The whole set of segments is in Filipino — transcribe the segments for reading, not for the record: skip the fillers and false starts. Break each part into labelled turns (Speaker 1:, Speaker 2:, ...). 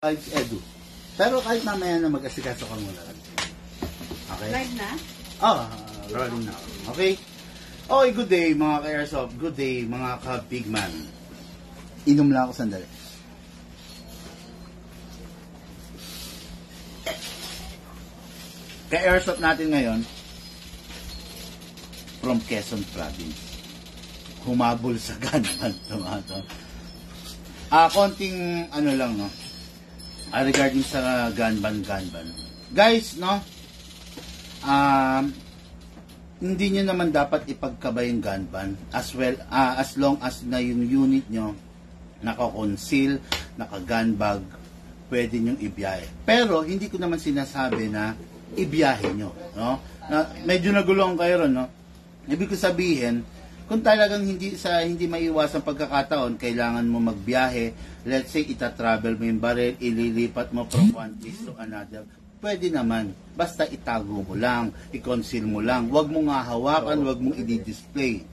Speaker 1: Edu. Pero kahit mamaya na mag-asikaso ka muna lang. Okay?
Speaker 2: Live na?
Speaker 1: Rolling na. Okay? Okay, good day mga ka-airsoft. Good day mga ka-bigman. Inom lang ako sandali. Ka-airsoft natin ngayon from Quezon Province. Humabol sa gunman. Konting ano lang, no? Regarding sa gunban. Guys, no? Hindi nyo naman dapat ipagkabay yung gunban as well, as long as na yung unit nyo naka-conceal, naka-gun bag, pwede nyo ibiyahe. Pero, hindi ko naman sinasabi na ibiyahe nyo, no? Medyo nagulong kayo ron, no? Ibig ko sabihin, kung talagang hindi maiiwasan pagkakataon, kailangan mo magbiyahe, let's say, ita-travel mo yung baril, ililipat mo from one place to another, pwede naman. Basta itago mo lang, i-conceal mo lang. Huwag mo nga hawakan, huwag mong i-display.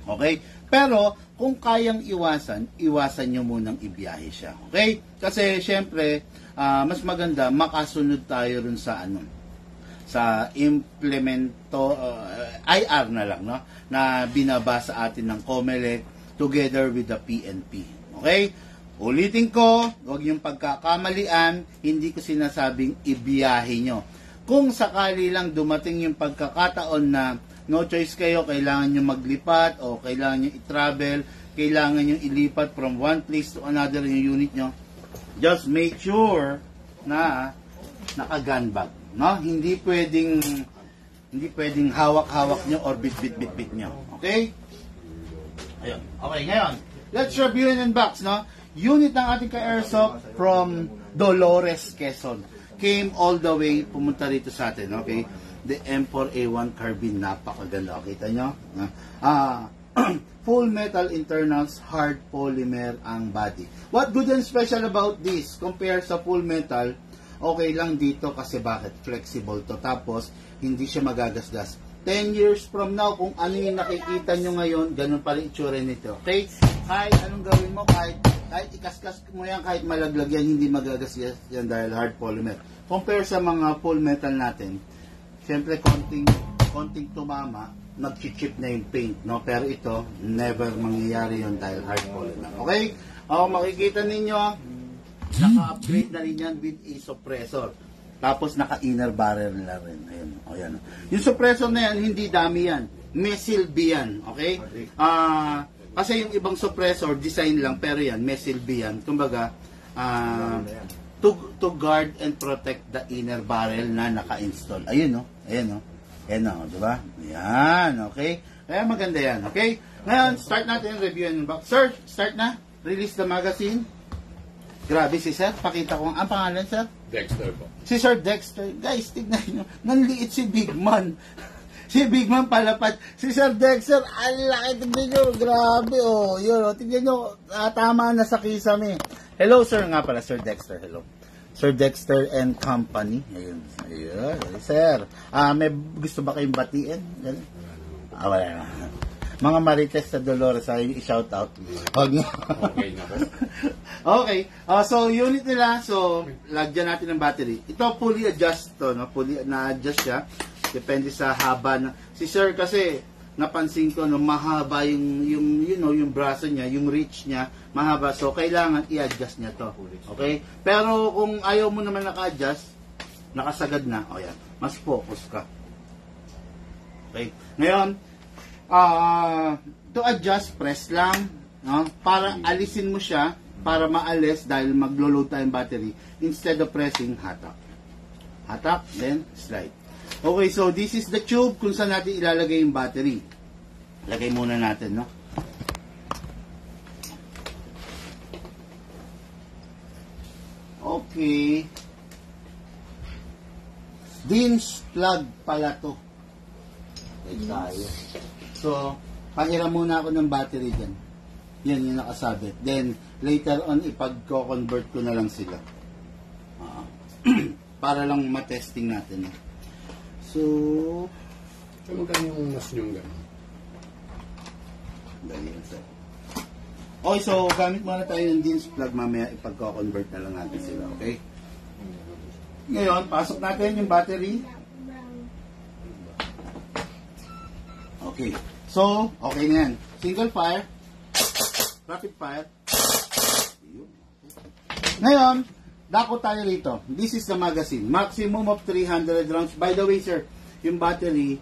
Speaker 1: Okay? Pero, kung kayang iwasan nyo munang ibiyahe siya. Okay? Kasi, syempre, mas maganda, makasunod tayo rin sa sa implemento, IR na lang, no? Na binabasa atin ng COMELEC together with the PNP. Okay? Ulitin ko, huwag yung pagkakamalian, hindi ko sinasabing ibiyahe nyo. Kung sakali lang dumating yung pagkakataon na no choice kayo, kailangan nyo maglipat o kailangan nyo i-travel, kailangan nyo ilipat from one place to another yung unit nyo, just make sure na naka-gun bag. No? Hindi pwedeng hawak-hawak nyo or bit-bit nyo. Okay? Ayun. Okay, ngayon, let's review and unbox, no? Unit ng ating ka-airsoft from Dolores, Quezon. Came all the way, pumunta rito sa atin, okay? The M4A1 carbine, napakaganda. Kita nyo? Full metal internals, hard polymer ang body. What good and special about this? Compare sa full metal, okay lang dito kasi bakit? Flexible to. Tapos, hindi siya magagasgas. 10 years from now, kung ano yung nakikita nyo ngayon, ganun pa rin itsura nito. Okay? Kahit anong gawin mo, kahit ikaskas mo yan, kahit malaglag yan, hindi magagasgas yan dahil hard polymer. Compare sa mga full metal natin, siyempre konting tumama, nag-chip na yung paint, no? Pero ito, never mangyayari yon dahil hard polymer. Okay? Makikita ninyo, naka-upgrade na rin yan with a suppressor. Tapos naka-inner barrel na rin. Ayun. Ayan. Yung suppressor na yan, hindi dami yan. Mesilby yan. Okay? Kasi yung ibang suppressor, design lang, pero yan, Mesilby yan. Kumbaga, to guard and protect the inner barrel na naka-install. Ayun, no? Ayan, no? Ayan, no? Diba? Ayan, okay? Kaya maganda yan, okay? Ngayon, start natin yung review and unbox. Sir, start na. Release the magazine. Grabe si Sir. Pakita ko ang pangalan, Sir.
Speaker 3: Dexter po.
Speaker 1: Si Sir Dexter. Guys, tignan nyo. Nanliit si Big Man. Si Big Man palapad. Si Sir Dexter, ang laki. Tignan nyo. Grabe, oh. Yun, oh. Tignan nyo. Tama na sa kisame. Hello, Sir. Nga pala, Sir Dexter. Hello. Sir Dexter and Company. Ayun. Ayun. Sir. May gusto ba kayong batiin? Wala na. Mga Marites sa Dolores, ay i-shout out. Okay
Speaker 3: na po.
Speaker 1: Okay. So, unit nila. So, lagyan natin ng battery. Ito, fully adjust to. No? Fully na-adjust siya. Depende sa haba. Si Sir kasi, napansin ko, no, mahaba yung braso niya, yung reach niya, mahaba. So, kailangan i-adjust niya to. Okay? Pero, kung ayaw mo naman naka-adjust, nakasagad na. O yan. Mas focus ka. Okay? Ngayon, to adjust, press lang, no? Para alisin mo siya, para maalis dahil maglo-load tayong battery, instead of pressing, hatak. Hatak, then slide. Okay, so this is the tube kung saan natin ilalagay yung battery. Lagay muna natin, no? Okay. Vince plug pala to. Okay, tayo. So, pahiram muna ako ng battery dyan. Yan yung nakasabit. Then, later on, ipag-convert ko na lang sila. Para lang matesting natin. So,
Speaker 3: magkano yung mas nyong gano'n?
Speaker 1: dali yan, sir. Okay, so gamit muna tayo ng DINS plug. Mamaya ipagko-convert na lang natin sila, okay? Ngayon, pasok natin yung battery. Okay. So, okay na yan. Single fire. Rapid fire. Ngayon, dako tayo rito. This is the magazine. Maximum of 300 rounds. By the way, sir, yung battery,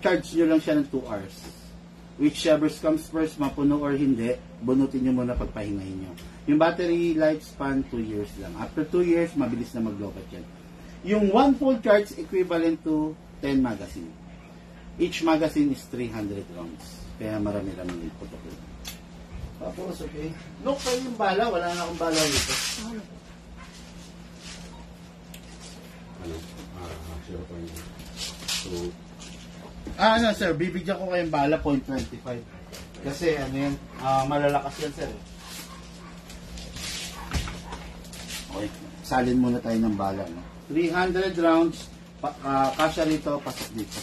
Speaker 1: charge nyo lang siya ng 2 hours. Whichever comes first, mapuno or hindi, bunutin nyo muna pagpahingahin nyo. Yung battery lifespan, 2 years lang. After 2 years, mabilis na mag-lobat yan. Yung 1 full charge equivalent to 10 magazine. Each magazine is 300 rounds. Kaya marami-rami yung putok. Tapos, okay. Look kayo yung bala. Wala na akong bala dito. Ano, sir, bibigyan ko kayong bala 0.25. Kasi, ano yan, malalakas yan, sir. Okay, salin muna tayo ng bala, no? 300 rounds, kasya rito, pasok dito.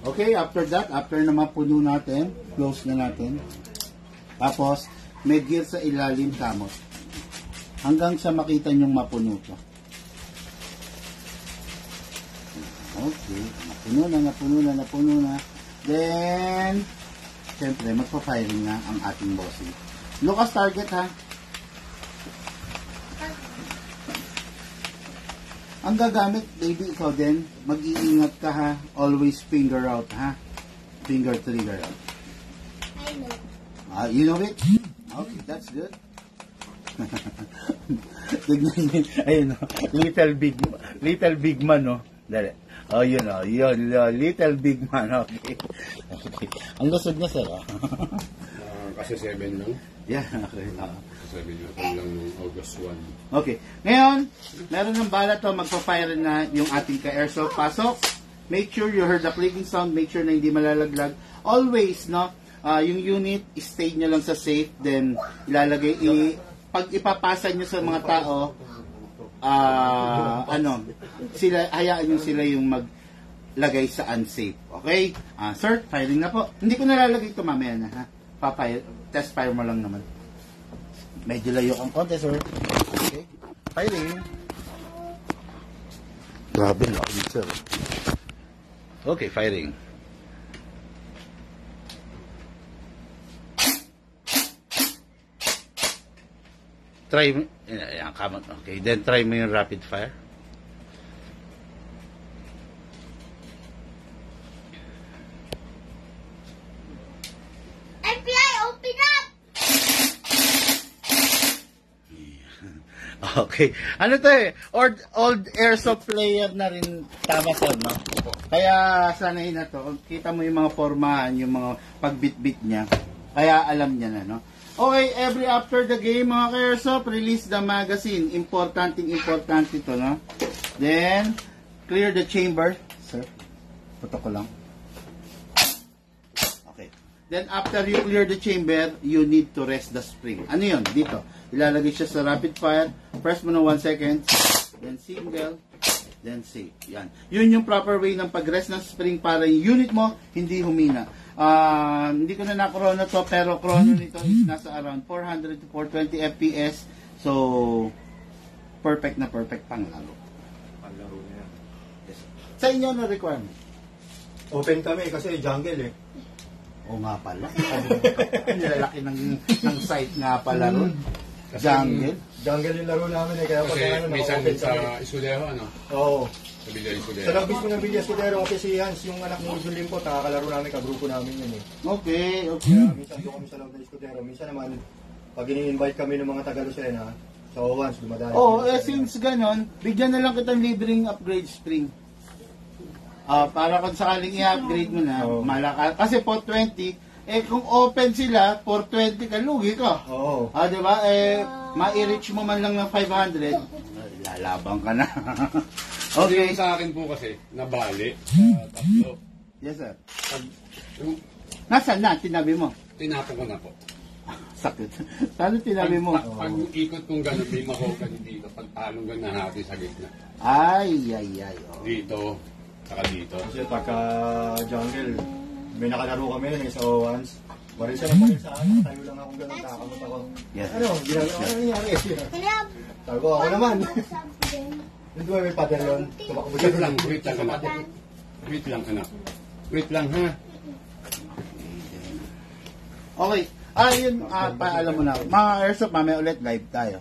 Speaker 1: Okay, after that, after na mapuno natin, close na natin. Tapos, may gear sa ilalim kamot. Hanggang sa makita nyong mapuno to. Okay, napuno na. Then, siyempre, magpa-firing na ang ating bossing. Lucas target, ha? Ang gagamit, baby, ikaw din, mag-iingat ka, ha? Always finger out, ha? Finger trigger out.
Speaker 2: I know.
Speaker 1: You know it? Okay, that's good. Ayun, little big man, no? Dali. Oh, yun, little big man, okay. Okay. Ang lusog niya, sir,
Speaker 3: Kasi 7 lang.
Speaker 1: Yeah, okay.
Speaker 3: 7 lang nung August 1.
Speaker 1: Okay. Ngayon, meron ng bala to, magpa-fire na yung ating ka-airsoft. Pasok. Make sure you heard the clicking sound. Make sure na hindi malalaglag. Always, no? Yung unit, stay nyo lang sa safe. Then, ilalagay, pag ipapasa nyo sa mga tao, sila, hayaan nyo sila yung maglagay sa unsafe. Okay? Sir, firing na po. Hindi ko nalalagay ito mamaya na, ha? Test fire mo lang naman. Medyo layo ang konti, sir. Okay. Firing. Grabe lang, sir. Okay, firing. Try mo, okay, then try mo yung rapid fire.
Speaker 2: FBI, open up!
Speaker 1: Okay. Ano to eh? Old airsoft player na rin tama, sir, no? Kaya sanayin na to. Kita mo yung mga formahan, yung mga pagbitbit niya. Kaya alam niya na, no? Okay, every after the game, mga ka-airsoft, release the magazine. Importante ito, no? Then, clear the chamber. Sir, puto ko lang. Okay. Then, after you clear the chamber, you need to rest the spring. Ano yun? Dito. Ilalagay siya sa rapid fire. Press mo na 1 second. Then, single. Then, safe. Yan. Yun yung proper way ng pag-rest ng spring para yung unit mo hindi humina. Hindi ko na na-chrono to, pero chrono nito is nasa around 400 to 420 FPS. So, perfect na perfect panglaro.
Speaker 4: Panlaro na yan.
Speaker 1: Yes. Sa inyo na requirement?
Speaker 4: Open kami kasi jungle eh.
Speaker 1: O nga pala. Nilalaki ng site nga pala ron. Jungle.
Speaker 4: Jungle yung laro namin eh. Kaya pag
Speaker 3: Kasi
Speaker 4: ano,
Speaker 3: minsan
Speaker 4: naka-open
Speaker 3: sa
Speaker 4: kami.
Speaker 3: Escudero, ano?
Speaker 4: Oo.
Speaker 3: Sa Villa
Speaker 4: Sa
Speaker 3: Escudero.
Speaker 4: lang mismo ng Villa Escudero kasi si Hans, yung anak ni Julim po, nakakalaro namin, kagrupo namin yun eh.
Speaker 1: Okay.
Speaker 4: Kaya minsan doon kami sa loob ng Escudero. Minsan naman, pag ini-invite kami ng mga taga-Lucena, sa once, dumadali.
Speaker 1: Since ganon, bigyan na lang kitang libreng upgrade spring. Para kung sakaling i-upgrade mo na, malaka. Kasi 420, kung open sila, 420 ka, lugi ka.
Speaker 4: Oo.
Speaker 1: Diba? Ma-reach mo man lang ng 500, lalabang ka na.
Speaker 3: Okay.
Speaker 1: Okay.
Speaker 3: Sa akin po kasi, nabali sa tatlo.
Speaker 1: Yes, sir.
Speaker 3: Yung
Speaker 1: Nasaan na? Tinabi mo?
Speaker 3: tinapon ko na po.
Speaker 1: Sakit. Paano tinabi mo?
Speaker 3: Pag ikot kong gano'n, may mahogan dito. Pag talong gano'n nahati sa gitna.
Speaker 1: Ay. Oh.
Speaker 3: Dito, saka dito.
Speaker 4: Kasi pagka jungle, may nakalaro kami ng isa o once. Baril siya ng baril sa akin. Tayo lang akong gano'n, kakamot ako.
Speaker 1: Yes.
Speaker 4: Ano? Ginagawa ano nangyari?
Speaker 2: Kaya,
Speaker 4: Sabi ko, ako naman.
Speaker 2: something.
Speaker 4: Hindi ba may pader yun? Tumakbo siya
Speaker 3: Wait lang, wait lang anak. Wait lang anak. Wait lang ha.
Speaker 1: Okay. Yun, paalam mo na. Mga airsoft, mamaya ulit live tayo.